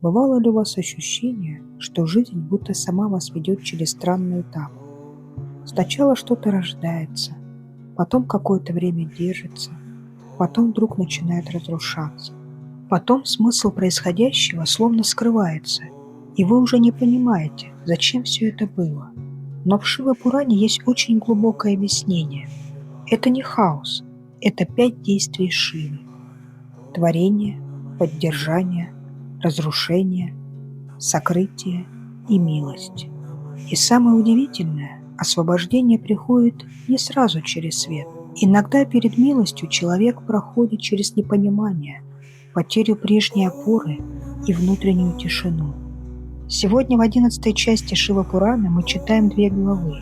Бывало ли у вас ощущение, что жизнь будто сама вас ведет через странный этап? Сначала что-то рождается, потом какое-то время держится, потом вдруг начинает разрушаться. Потом смысл происходящего словно скрывается, и вы уже не понимаете, зачем все это было. Но в Шива-Пуране есть очень глубокое объяснение. Это не хаос, это 5 действий Шивы. Творение, поддержание, разрушение, сокрытие и милость. И самое удивительное, освобождение приходит не сразу через свет. Иногда перед милостью человек проходит через непонимание, потерю прежней опоры и внутреннюю тишину. Сегодня в 11 части Шива-Пураны мы читаем 2 главы,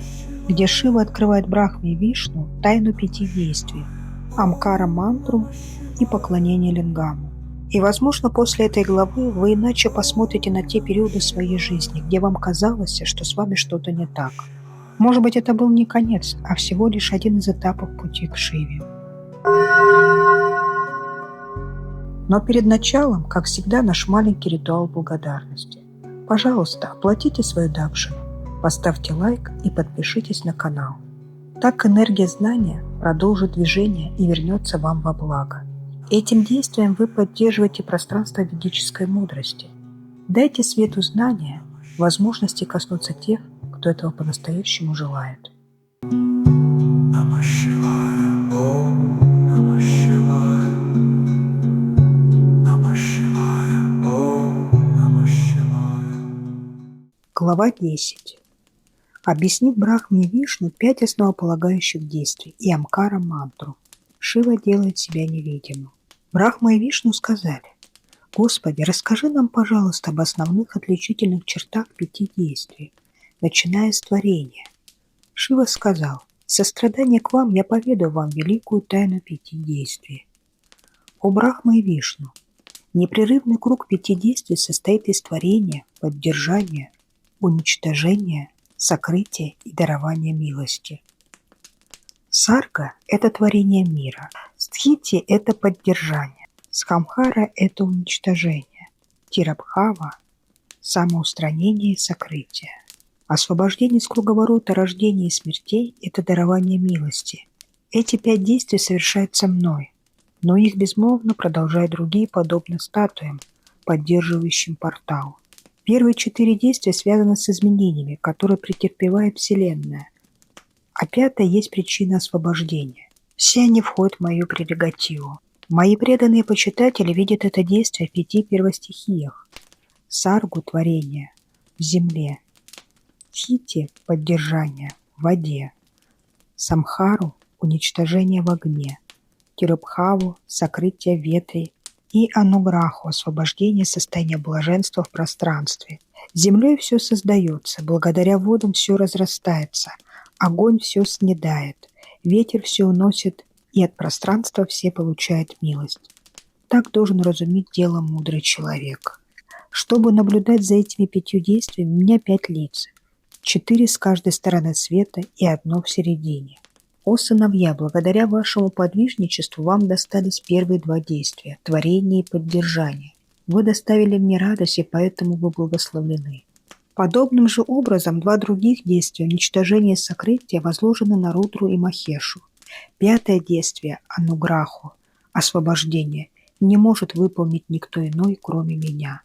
где Шива открывает Брахме и Вишну тайну 5 действий – Амкара-мантру и поклонение лингаму. И, возможно, после этой главы вы иначе посмотрите на те периоды своей жизни, где вам казалось, что с вами что-то не так. Может быть, это был не конец, а всего лишь один из этапов пути к Шиве. Но перед началом, как всегда, наш маленький ритуал благодарности. Пожалуйста, оплатите свою дакшину, поставьте лайк и подпишитесь на канал. Так энергия знания продолжит движение и вернется вам во благо. Этим действием вы поддерживаете пространство ведической мудрости. Дайте свету знания возможности коснуться тех, кто этого по-настоящему желает. Глава 10. Объяснив Брахме и Вишну 5 основополагающих действий и Амкара-мантру, Шива делает себя невидимым. Брахма и Вишну сказали: «Господи, расскажи нам, пожалуйста, об основных отличительных чертах 5 действий, начиная с творения». Шива сказал: «Сострадание к вам я поведаю вам великую тайну 5 действий». О Брахма и Вишну! Непрерывный круг 5 действий состоит из творения, поддержания, уничтожения, сокрытия и дарования милости. Сарга – это творение мира, стхити – это поддержание, схамхара – это уничтожение, тирабхава – самоустранение и сокрытие. Освобождение из круговорота рождения и смертей – это дарование милости. Эти 5 действий совершаются мной, но их безмолвно продолжают другие, подобно статуям, поддерживающим портал. Первые 4 действия связаны с изменениями, которые претерпевает Вселенная, а 5-е есть причина освобождения. Все они входят в мою прерогативу. Мои преданные почитатели видят это действие в 5 первостихиях. Саргу – творение в земле, Тхити – поддержание в воде, Самхару – уничтожение в огне, Тирабхаву – сокрытие в ветре и Ануграху – освобождение состояния блаженства в пространстве. Землей все создается, благодаря водам все разрастается, огонь все снедает, ветер все уносит, и от пространства все получают милость. Так должен разуметь дело мудрый человек. Чтобы наблюдать за этими 5 действиями, у меня 5 лиц, 4 с каждой стороны света и 1 в середине. О сыновья, благодаря вашему подвижничеству вам достались первые 2 действия – творение и поддержание. Вы доставили мне радость, и поэтому вы благословлены. Подобным же образом 2 других действия – уничтожение и сокрытие – возложены на Рудру и Махешу. 5-е действие – Ануграху – освобождение – не может выполнить никто иной, кроме меня.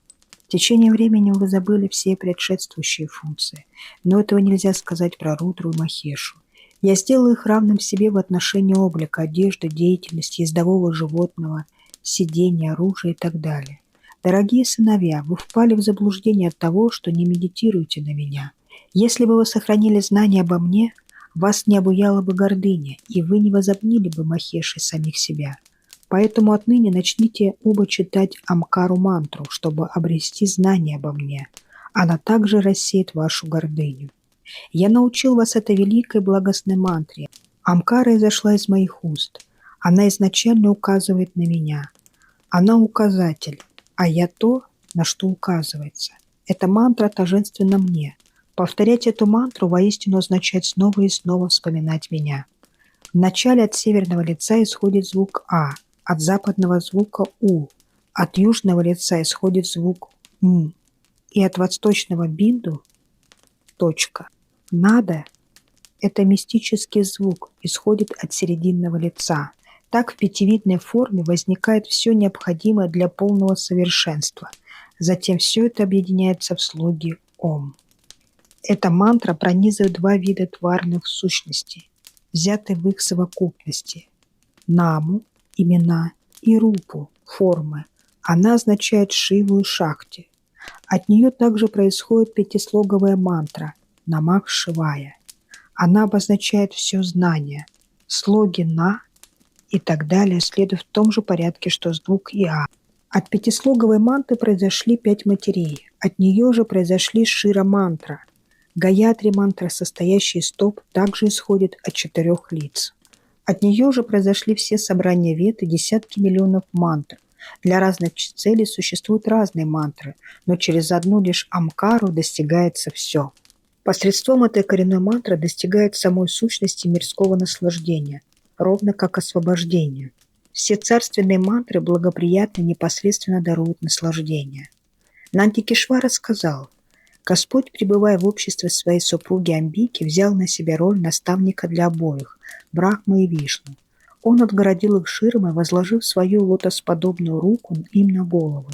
В течение времени вы забыли все предшествующие функции, но этого нельзя сказать про Рудру и Махешу. Я сделал их равным себе в отношении облика, одежды, деятельности, ездового животного, сидения, оружия и так далее. Дорогие сыновья, вы впали в заблуждение от того, что не медитируете на меня. Если бы вы сохранили знания обо мне, вас не обуяла бы гордыня, и вы не возобнили бы Махеши самих себя. Поэтому отныне начните оба читать Амкару-мантру, чтобы обрести знания обо мне. Она также рассеет вашу гордыню. Я научил вас этой великой благостной мантре. Амкара изошла из моих уст. Она изначально указывает на меня. Она указатель, а я то, на что указывается. Эта мантра тождественна мне. Повторять эту мантру воистину означает снова и снова вспоминать меня. Вначале от северного лица исходит звук А, от западного звука У, от южного лица исходит звук М. И от восточного бинду точка. Нада – это мистический звук, исходит от серединного лица. Так в пятивидной форме возникает все необходимое для полного совершенства. Затем все это объединяется в слоге Ом. Эта мантра пронизывает два вида тварных сущностей, взятые в их совокупности. Наму – имена, и Рупу – формы. Она означает Шиву и Шакти. От нее также происходит пятислоговая мантра «Намах Шивая». Она обозначает все знание. Слоги «на» и так далее следуют в том же порядке, что звук «я». От пятислоговой мантры произошли 5 матерей. От нее же произошли Шира-мантра. Гаятри-мантра, состоящая из стоп, также исходит от 4 лиц. От нее же произошли все собрания вед и десятки миллионов мантр. Для разных целей существуют разные мантры, но через одну лишь амкару достигается все. Посредством этой коренной мантры достигает самой сущности мирского наслаждения, ровно как освобождение. Все царственные мантры благоприятно непосредственно даруют наслаждение. Нандикешвара сказал: «Господь, пребывая в обществе своей супруги Амбики, взял на себя роль наставника для обоих – Брахмы и Вишну. Он отгородил их ширмой, возложив свою лотосподобную руку им на головы.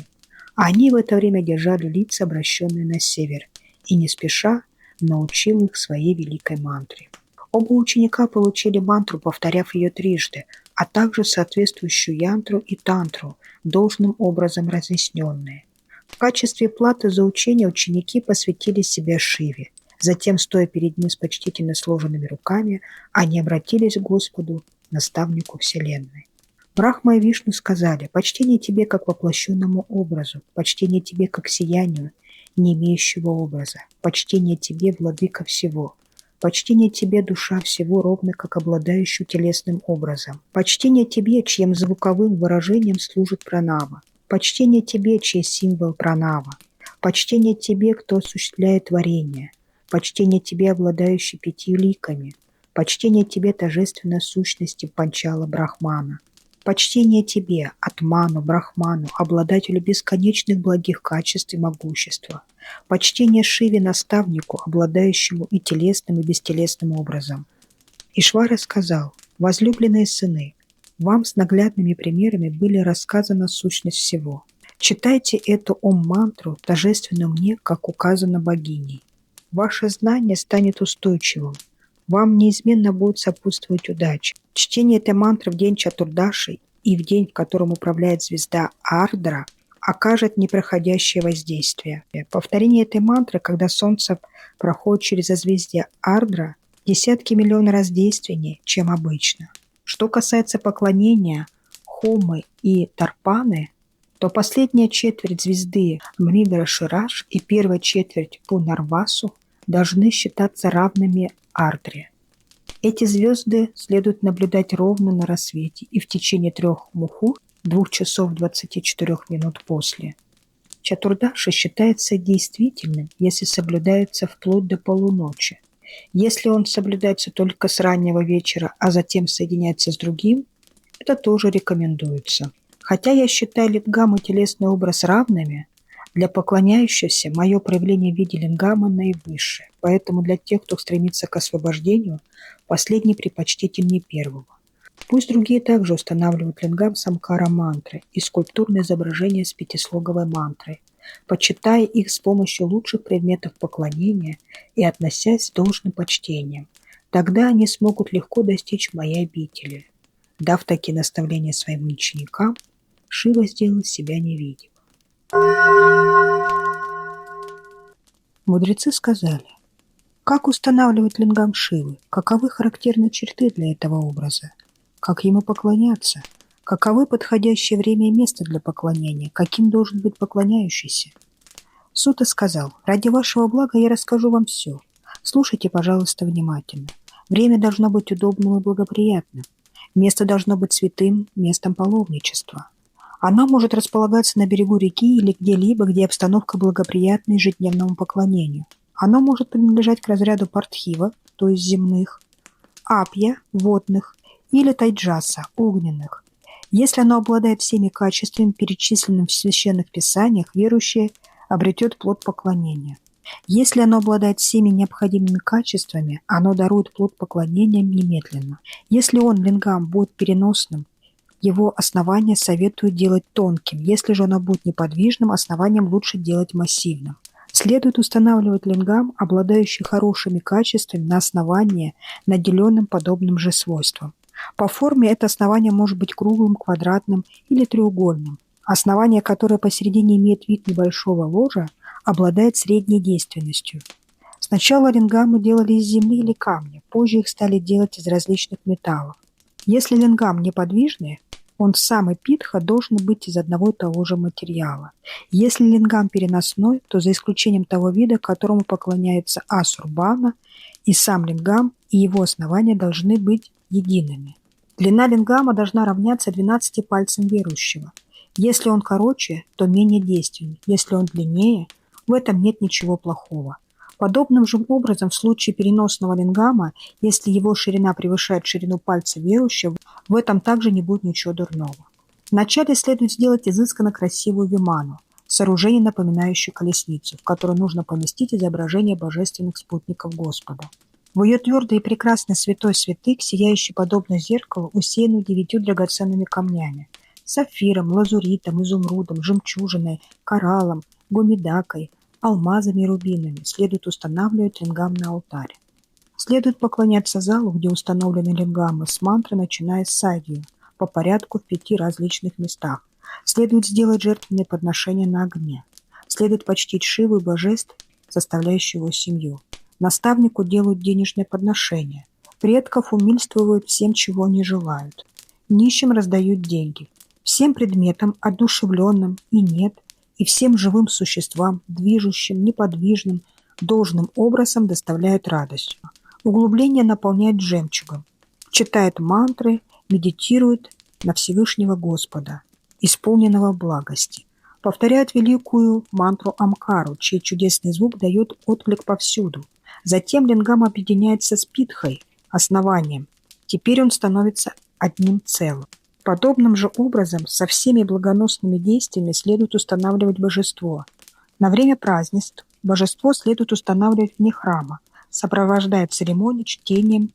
А они в это время держали лица, обращенные на север, и не спеша научил их своей великой мантре. Оба ученика получили мантру, повторяв ее трижды, а также соответствующую янтру и тантру, должным образом разъясненные. В качестве платы за учение ученики посвятили себя Шиве. Затем, стоя перед ним с почтительно сложенными руками, они обратились к Господу, наставнику Вселенной. Брахма и Вишну сказали: «Почтение тебе как воплощенному образу, почтение тебе как сиянию, не имеющего образа, почтение тебе, владыка всего, почтение тебе, душа всего, ровно как обладающую телесным образом, почтение тебе, чьим звуковым выражением служит пранава, почтение тебе, чей символ пранава, почтение тебе, кто осуществляет творение, почтение тебе, обладающий 5 ликами, почтение тебе, торжественной сущности Панчала Брахмана, почтение тебе, Атману, Брахману, обладателю бесконечных благих качеств и могущества, почтение Шиве, наставнику, обладающему и телесным, и бестелесным образом». Ишвара сказал: «Возлюбленные сыны, вам с наглядными примерами были рассказана сущность всего. Читайте эту ом-мантру, торжественную мне, как указано богиней. Ваше знание станет устойчивым. Вам неизменно будет сопутствовать удача. Чтение этой мантры в день Чатурдаши и в день, в котором управляет звезда Ардра, окажет непроходящее воздействие. Повторение этой мантры, когда Солнце проходит через созвездие Ардра, десятки миллионов раз действеннее, чем обычно. Что касается поклонения Хомы и Тарпаны, то последняя четверть звезды Мригара-Шираш и первая четверть Пунарвасу должны считаться равными Ардре. Эти звезды следует наблюдать ровно на рассвете и в течение 3 мухурт, 2 часов 24 минут после. Чатурдаша считается действительным, если соблюдается вплоть до полуночи. Если он соблюдается только с раннего вечера, а затем соединяется с другим, это тоже рекомендуется. Хотя я считаю лингам и телесный образ равными, для поклоняющихся мое проявление в виде лингама наивысшее, поэтому для тех, кто стремится к освобождению, последний предпочтительнее первого. Пусть другие также устанавливают лингам самкара мантры и скульптурные изображения с пятислоговой мантрой, почитая их с помощью лучших предметов поклонения и относясь с должным почтением. Тогда они смогут легко достичь моей обители. Дав такие наставления своим ученикам, Шива сделал себя невидимым. Мудрецы сказали: как устанавливать лингам Шивы, каковы характерные черты для этого образа, как ему поклоняться, каковы подходящее время и место для поклонения, каким должен быть поклоняющийся. Сута сказал: ради вашего блага я расскажу вам все. Слушайте, пожалуйста, внимательно. Время должно быть удобным и благоприятным. Место должно быть святым местом паломничества. Она может располагаться на берегу реки или где-либо, где обстановка благоприятна ежедневному поклонению. Оно может принадлежать к разряду партхива, то есть земных, апья, водных, или тайджаса, огненных. Если оно обладает всеми качествами, перечисленными в священных писаниях, верующие обретет плод поклонения. Если оно обладает всеми необходимыми качествами, оно дарует плод поклонения немедленно. Если он, лингам, будет переносным, его основание советуют делать тонким. Если же оно будет неподвижным, основанием лучше делать массивным. Следует устанавливать лингам, обладающий хорошими качествами, на основание, наделенным подобным же свойством. По форме это основание может быть круглым, квадратным или треугольным. Основание, которое посередине имеет вид небольшого ложа, обладает средней действенностью. Сначала лингамы делали из земли или камня, позже их стали делать из различных металлов. Если лингам неподвижный, он сам и питха должен быть из одного и того же материала. Если лингам переносной, то за исключением того вида, которому поклоняется Асурбана, и сам лингам, и его основания должны быть едиными. Длина лингама должна равняться 12 пальцам верующего. Если он короче, то менее действенен. Если он длиннее, в этом нет ничего плохого. Подобным же образом в случае переносного лингама, если его ширина превышает ширину пальца верующего, в этом также не будет ничего дурного. Вначале следует сделать изысканно красивую виману, сооружение, напоминающее колесницу, в которую нужно поместить изображение божественных спутников Господа. В ее твердый и прекрасный святой святых, сияющий подобно зеркалу, усеянный 9 драгоценными камнями – сапфиром, лазуритом, изумрудом, жемчужиной, кораллом, гомедакой, алмазами и рубинами, следует устанавливать лингам на алтарь. Следует поклоняться залу, где установлены лингамы, с мантры, начиная с садью, по порядку в 5 различных местах. Следует сделать жертвенные подношения на огне. Следует почтить Шиву и божеств, составляющих его семью. Наставнику делают денежные подношения. Предков умильствуют всем, чего они желают. Нищим раздают деньги. Всем предметам, одушевленным и нет, и всем живым существам, движущим, неподвижным, должным образом доставляют радость. Углубление наполняет жемчугом. Читает мантры, медитирует на Всевышнего Господа, исполненного благости. Повторяют великую мантру Амкару, чей чудесный звук дает отклик повсюду. Затем лингам объединяется с питхой, основанием. Теперь он становится одним целым. Подобным же образом со всеми благоносными действиями следует устанавливать божество. На время празднеств божество следует устанавливать вне храма, сопровождая церемонию чтением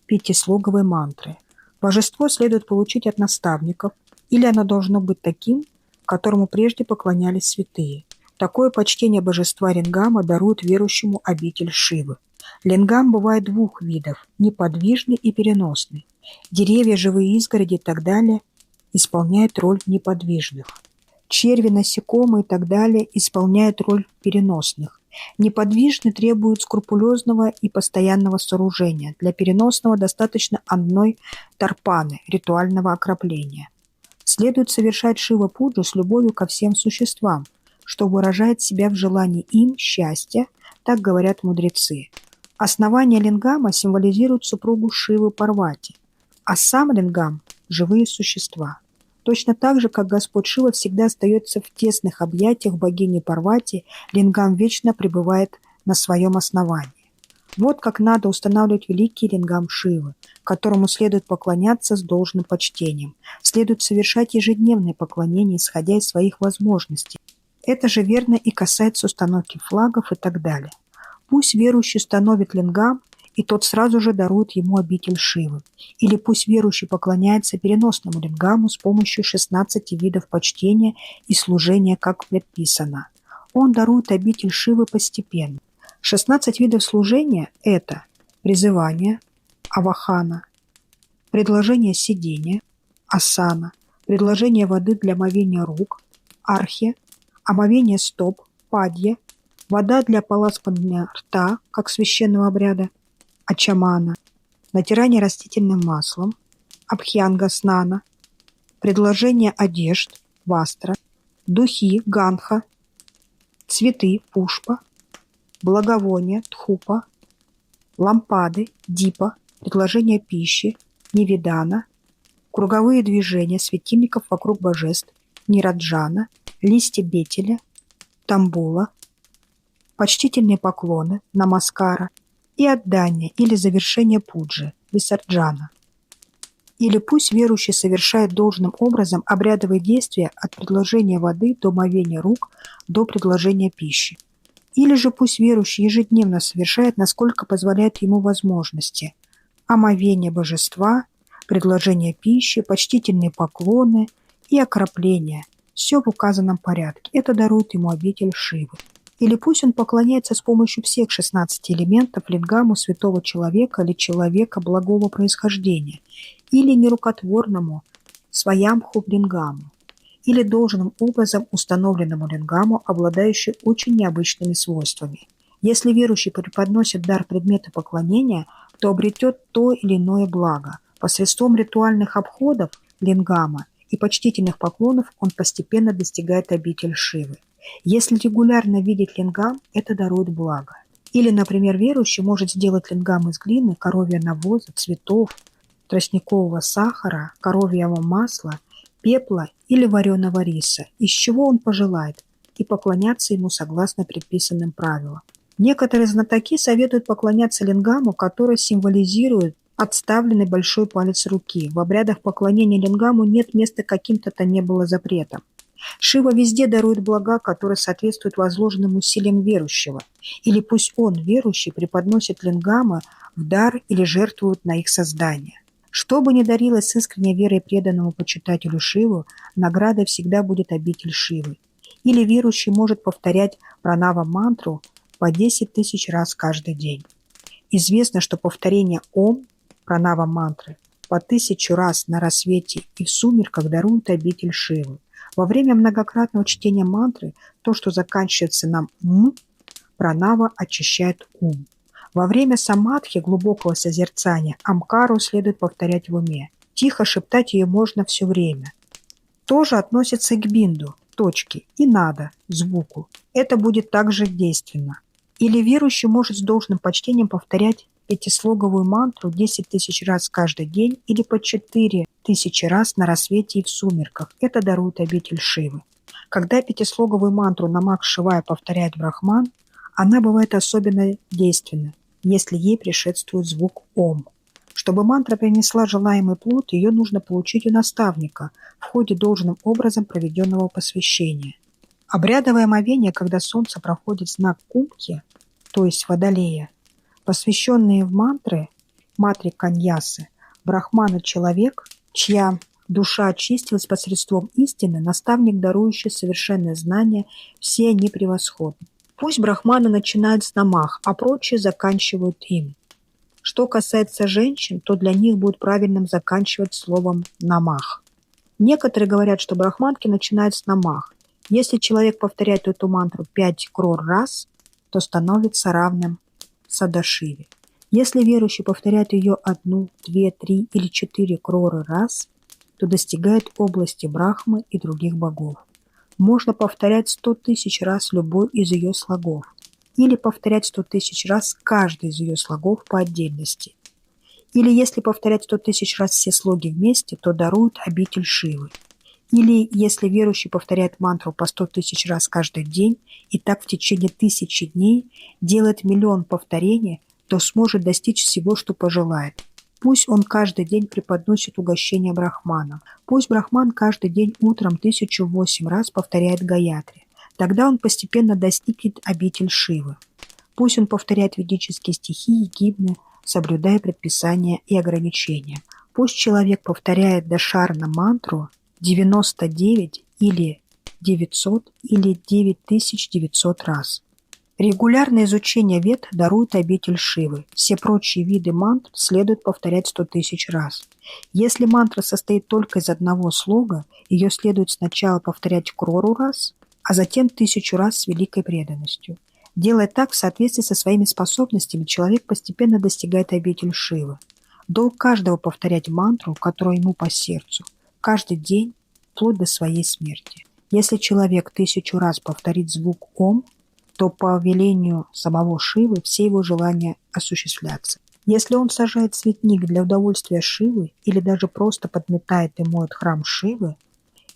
пятислоговой мантры. Божество следует получить от наставников, или оно должно быть таким, которому прежде поклонялись святые. Такое почтение божества лингама дарует верующему обитель Шивы. Лингам бывает 2 видов – неподвижный и переносный. Деревья, живые изгороди и так далее исполняют роль неподвижных. Черви, насекомые и так далее исполняют роль переносных. Неподвижный требует скрупулезного и постоянного сооружения. Для переносного достаточно одной тарпаны, ритуального окропления. Следует совершать Шива-пуджу с любовью ко всем существам, что выражает себя в желании им счастья, так говорят мудрецы. Основание лингама символизирует супругу Шивы Парвати, а сам лингам – живые существа. Точно так же, как Господь Шива всегда остается в тесных объятиях богини Парвати, лингам вечно пребывает на своем основании. Вот как надо устанавливать великий лингам Шивы, которому следует поклоняться с должным почтением. Следует совершать ежедневное поклонение, исходя из своих возможностей. Это же верно и касается установки флагов и так далее. Пусть верующий установит лингам, и тот сразу же дарует ему обитель Шивы. Или пусть верующий поклоняется переносному лингаму с помощью 16 видов почтения и служения, как предписано. Он дарует обитель Шивы постепенно. 16 видов служения – это призывание, авахана, предложение сидения, асана, предложение воды для омовения рук, архи, омовение стоп, падья, вода для поласкивания рта, как священного обряда, ачамана, натирание растительным маслом, абхьянга снана, предложение одежд, вастра, духи, ганха, цветы, пушпа, благовония, тхупа, лампады, дипа, предложение пищи, нивидана, круговые движения светильников вокруг божеств, нираджана, листья бетеля, тамбула, почтительные поклоны, намаскара и отдание или завершение пуджи, висарджана. Или пусть верующий совершает должным образом обрядовые действия от предложения воды до омовения рук до предложения пищи. Или же пусть верующий ежедневно совершает, насколько позволяют ему возможности, омовение божества, предложение пищи, почтительные поклоны и окропление. Все в указанном порядке. Это дарует ему обитель Шивы. Или пусть он поклоняется с помощью всех 16 элементов лингаму святого человека или человека благого происхождения, или нерукотворному сваямху лингаму, или должным образом установленному лингаму, обладающий очень необычными свойствами. Если верующий преподносит дар предмета поклонения, то обретет то или иное благо. Посредством ритуальных обходов лингама и почтительных поклонов он постепенно достигает обитель Шивы. Если регулярно видеть лингам, это дарует благо. Или, например, верующий может сделать лингам из глины, коровьего навоза, цветов, тростникового сахара, коровьего масла, пепла или вареного риса, из чего он пожелает, и поклоняться ему согласно предписанным правилам. Некоторые знатоки советуют поклоняться лингаму, который символизирует отставленный большой палец руки. В обрядах поклонения лингаму нет места каким-то не было запретом. Шива везде дарует блага, которые соответствуют возложенным усилиям верующего, или пусть он, верующий, преподносит лингамы в дар или жертвует на их создание. Что бы ни дарилось с искренней верой преданному почитателю Шиву, наградой всегда будет обитель Шивы. Или верующий может повторять пранава-мантру по 10 тысяч раз каждый день. Известно, что повторение Ом пранава-мантры по 1000 раз на рассвете и в сумерках дарует обитель Шивы. Во время многократного чтения мантры то, что заканчивается на «м», пранава очищает ум. Во время самадхи, глубокого созерцания, амкару следует повторять в уме. Тихо шептать ее можно все время. Тоже относится и к бинду, точке, и нада, звуку. Это будет также действенно. Или верующий может с должным почтением повторять пятислоговую мантру 10 тысяч раз каждый день или по 4000 раз на рассвете и в сумерках. Это дарует обитель Шивы. Когда пятислоговую мантру Намах Шивая повторяет Брахман, она бывает особенно действенна, если ей предшествует звук Ом. Чтобы мантра принесла желаемый плод, ее нужно получить у наставника в ходе должным образом проведенного посвящения. Обрядовое омовение, когда солнце проходит знак Кумбхи, то есть Водолея, посвященные в мантры Матри Каньясы, Брахмана человек, чья душа очистилась посредством истины, наставник, дарующий совершенное знание, все они превосходны. Пусть брахманы начинают с намах, а прочие заканчивают им. Что касается женщин, то для них будет правильным заканчивать словом намах. Некоторые говорят, что брахманки начинают с намах. Если человек повторяет эту мантру 5 крор раз, то становится равным Садашиве. Если верующий повторяет ее 1, 2, 3 или 4 кроры раз, то достигает области Брахмы и других богов. Можно повторять 100 тысяч раз любой из ее слогов, или повторять 100 тысяч раз каждый из ее слогов по отдельности. Или если повторять 100 тысяч раз все слоги вместе, то даруют обитель Шивы. Или если верующий повторяет мантру по 100 тысяч раз каждый день, и так в течение 1000 дней делает 1 000 000 повторений, то сможет достичь всего, что пожелает. Пусть он каждый день преподносит угощение брахманам. Пусть брахман каждый день утром 1008 раз повторяет Гаятри. Тогда он постепенно достигнет обитель Шивы. Пусть он повторяет ведические стихи и гимны, соблюдая предписания и ограничения. Пусть человек повторяет дашарна мантру 99 или 900 или 9900 раз. Регулярное изучение вед дарует обитель Шивы. Все прочие виды мантр следует повторять 100 тысяч раз. Если мантра состоит только из одного слога, ее следует сначала повторять крору раз, а затем 1000 раз с великой преданностью. Делая так в соответствии со своими способностями, человек постепенно достигает обитель Шивы. Долг каждого повторять мантру, которая ему по сердцу, каждый день, вплоть до своей смерти. Если человек 1000 раз повторит звук Ом, то по велению самого Шивы все его желания осуществлятся. Если он сажает цветник для удовольствия Шивы или даже просто подметает и моет храм Шивы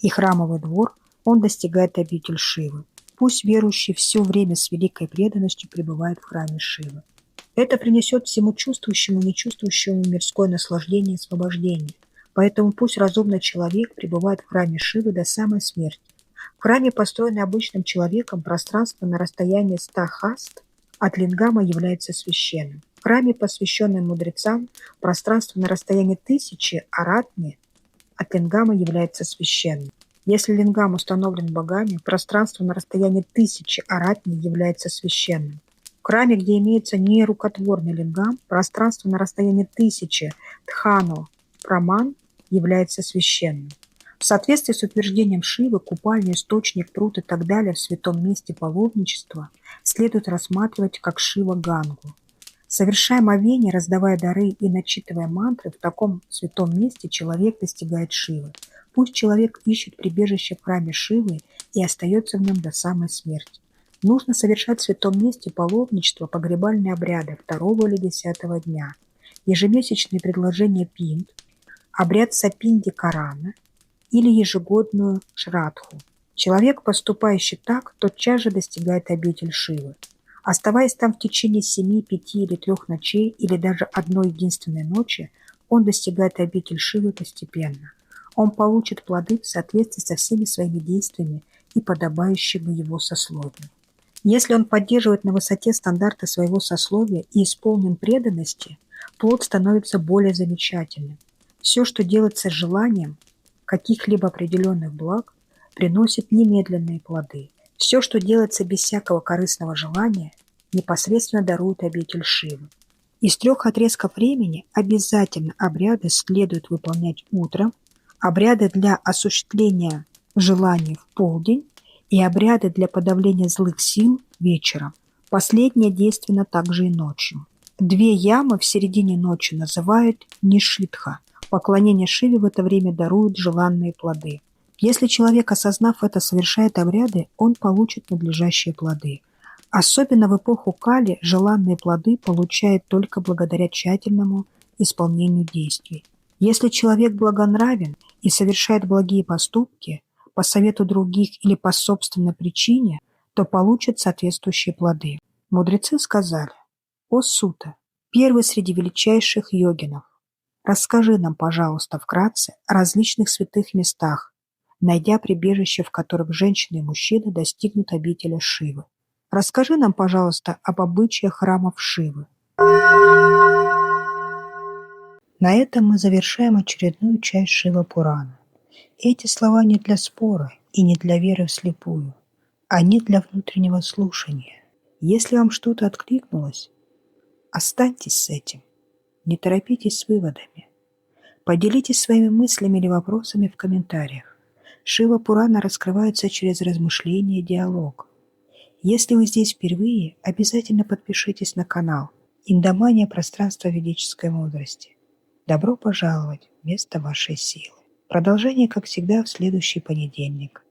и храмовый двор, он достигает обитель Шивы. Пусть верующий все время с великой преданностью пребывает в храме Шивы. Это принесет всему чувствующему и нечувствующему мирское наслаждение и освобождение. Поэтому пусть разумный человек пребывает в храме Шивы до самой смерти. В храме, построенный обычным человеком, пространство на расстоянии 100 хаст от лингама является священным. В храме, посвященном мудрецам, пространство на расстоянии 1000 аратни от лингама является священным. Если лингам установлен богами, пространство на расстоянии 1000 аратни является священным. В храме, где имеется нерукотворный лингам, пространство на расстоянии 1000 дхану праман является священным. В соответствии с утверждением Шивы, купальня, источник, пруд и так далее в святом месте паломничества следует рассматривать как Шива Гангу. Совершая омовение, раздавая дары и начитывая мантры, в таком святом месте человек достигает Шивы. Пусть человек ищет прибежище в храме Шивы и остается в нем до самой смерти. Нужно совершать в святом месте паломничество, погребальные обряды 2 или 10 дня, ежемесячные предложения пинд, обряд сапинди Карана или ежегодную шрадху. Человек, поступающий так, тотчас же достигает обитель Шивы. Оставаясь там в течение 7, 5 или 3 ночей, или даже одной единственной ночи, он достигает обитель Шивы постепенно. Он получит плоды в соответствии со всеми своими действиями и подобающими его сословию. Если он поддерживает на высоте стандарты своего сословия и исполнен преданности, плод становится более замечательным. Все, что делается с желанием каких-либо определенных благ, приносит немедленные плоды. Все, что делается без всякого корыстного желания, непосредственно дарует обитель Шивы. Из 3 отрезков времени обязательно обряды следует выполнять утром, обряды для осуществления желаний в полдень и обряды для подавления злых сил вечером. Последнее действенно также и ночью. 2 ямы в середине ночи называют нишидха. Поклонение Шиве в это время дарует желанные плоды. Если человек, осознав это, совершает обряды, он получит надлежащие плоды. Особенно в эпоху Кали желанные плоды получает только благодаря тщательному исполнению действий. Если человек благонравен и совершает благие поступки по совету других или по собственной причине, то получит соответствующие плоды. Мудрецы сказали: «О Сута, первый среди величайших йогинов, расскажи нам, пожалуйста, вкратце о различных святых местах, найдя прибежище, в которых женщины и мужчины достигнут обители Шивы. Расскажи нам, пожалуйста, об обычаях храмов Шивы». На этом мы завершаем очередную часть Шива Пурана. Эти слова не для спора и не для веры вслепую. Они для внутреннего слушания. Если вам что-то откликнулось, останьтесь с этим. Не торопитесь с выводами. Поделитесь своими мыслями или вопросами в комментариях. Шива Пурана раскрывается через размышления и диалог. Если вы здесь впервые, обязательно подпишитесь на канал «Индомания. Пространство ведической мудрости». Добро пожаловать в место вашей силы. Продолжение, как всегда, в следующий понедельник.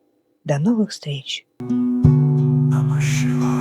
До новых встреч! Намah Shivaya.